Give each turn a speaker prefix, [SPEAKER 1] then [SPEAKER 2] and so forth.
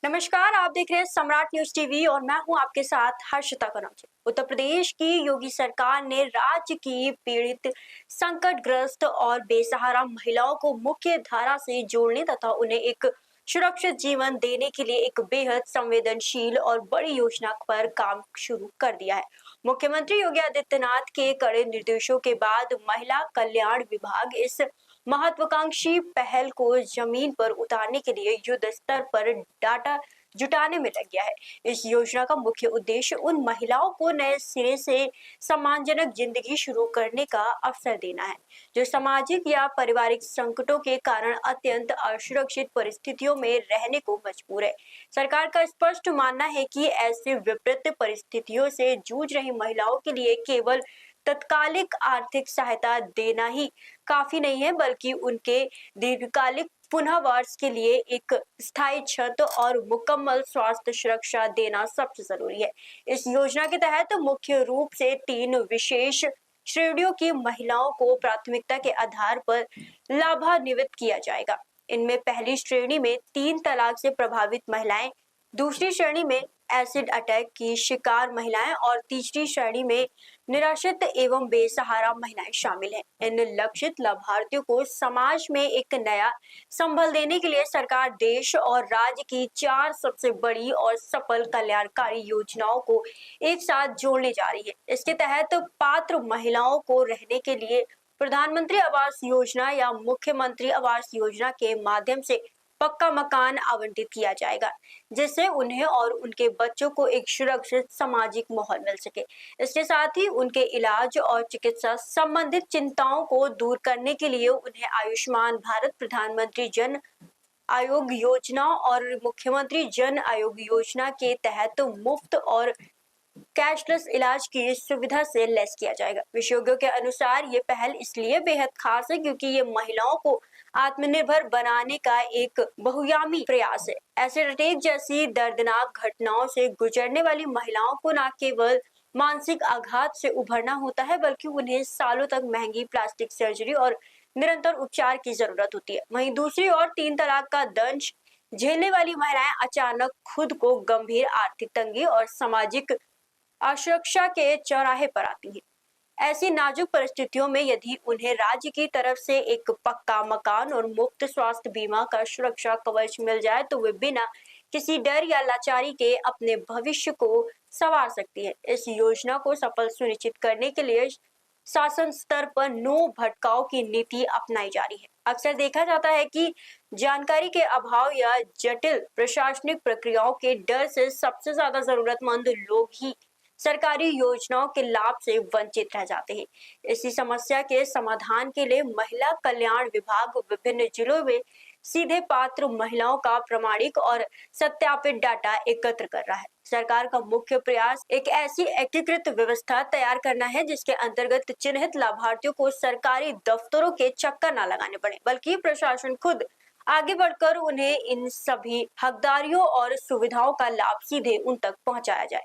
[SPEAKER 1] नमस्कार, आप देख रहे हैं सम्राट न्यूज टीवी और मैं हूं आपके साथ हर्षिता कनौजे। उत्तर प्रदेश की योगी सरकार ने राज्य की पीड़ित, संकटग्रस्त और बेसहारा महिलाओं को मुख्य धारा से जोड़ने तथा उन्हें एक सुरक्षित जीवन देने के लिए एक बेहद संवेदनशील और बड़ी योजना पर काम शुरू कर दिया है। मुख्यमंत्री योगी आदित्यनाथ के कड़े निर्देशों के बाद महिला कल्याण विभाग इस महत्वाकांक्षी पहल को जमीन पर उतारने के लिए युद्ध स्तर पर डाटा जुटाने में लग गया है। इस योजना का मुख्य उद्देश्य उन महिलाओं को नए सिरे से सम्मानजनक जिंदगी शुरू करने का अवसर देना है, जो सामाजिक या पारिवारिक संकटों के कारण अत्यंत असुरक्षित परिस्थितियों में रहने को मजबूर है। सरकार का स्पष्ट मानना है कि ऐसे विपरीत परिस्थितियों से जूझ रही महिलाओं के लिए केवल तत्कालिक आर्थिक सहायता देना ही काफी नहीं है, बल्कि उनके दीर्घकालिक पुनर्वास के लिए एक स्थायी छत और मुकम्मल स्वास्थ्य सुरक्षा देना सबसे जरूरी है। इस योजना के तहत मुख्य रूप से 3 विशेष श्रेणियों की महिलाओं को प्राथमिकता के आधार पर लाभान्वित किया जाएगा। इनमें पहली श्रेणी में 3 तलाक से प्रभावित महिलाएं, दूसरी श्रेणी में एसिड अटैक की शिकार महिलाएं और तीसरी श्रेणी में निराश्रित एवं बेसहारा महिलाएं शामिल हैं। इन लक्षित लाभार्थियों को समाज में एक नया संबल देने के लिए सरकार देश और राज्य की 4 सबसे बड़ी और सफल कल्याणकारी योजनाओं को एक साथ जोड़ने जा रही है। इसके तहत पात्र महिलाओं को रहने के लिए प्रधानमंत्री आवास योजना या मुख्यमंत्री आवास योजना के माध्यम से पक्का मकान आवंटित किया जाएगा, जिससे उन्हें और उनके बच्चों को एक सुरक्षित सामाजिक माहौल मिल सके। इसके साथ ही उनके इलाज और चिकित्सा संबंधित चिंताओं को दूर करने के लिए उन्हें आयुष्मान भारत, प्रधानमंत्री जन आयोग योजना और मुख्यमंत्री जन आयोग योजना के तहत मुफ्त और कैशलेस इलाज की सुविधा से लैस किया जाएगा। विशेषज्ञों के अनुसार ये पहल इसलिए बेहद खास है क्योंकि ये महिलाओं को आत्मनिर्भर बनाने का एक बहुआयामी प्रयास है। ऐसे अटैक जैसी दर्दनाक घटनाओं से गुजरने वाली महिलाओं को न केवल मानसिक आघात से उभरना होता है, बल्कि उन्हें सालों तक महंगी प्लास्टिक सर्जरी और निरंतर उपचार की जरूरत होती है। वहीं दूसरी ओर 3 तलाक का दंश झेलने वाली महिलाएं अचानक खुद को गंभीर आर्थिक तंगी और सामाजिक असुरक्षा के चौराहे पर आती है। ऐसी नाजुक परिस्थितियों में यदि उन्हें राज्य की तरफ से एक पक्का मकान और मुफ्त स्वास्थ्य बीमा का सुरक्षा कवच मिल जाए, तो वे बिना किसी डर या लाचारी के अपने भविष्य को संवार सकती है। इस योजना को सफल सुनिश्चित करने के लिए शासन स्तर पर नो भटकाव की नीति अपनाई जा रही है। अक्सर देखा जाता है कि जानकारी के अभाव या जटिल प्रशासनिक प्रक्रियाओं के डर से सबसे ज्यादा जरूरतमंद लोग ही सरकारी योजनाओं के लाभ से वंचित रह जाते हैं। इसी समस्या के समाधान के लिए महिला कल्याण विभाग विभिन्न जिलों में सीधे पात्र महिलाओं का प्रमाणिक और सत्यापित डाटा एकत्र कर रहा है। सरकार का मुख्य प्रयास एक ऐसी एकीकृत व्यवस्था तैयार करना है जिसके अंतर्गत चिन्हित लाभार्थियों को सरकारी दफ्तरों के चक्कर न लगाने पड़े, बल्कि प्रशासन खुद आगे बढ़कर उन्हें इन सभी हकदारियों और सुविधाओं का लाभ सीधे उन तक पहुंचाया जाए।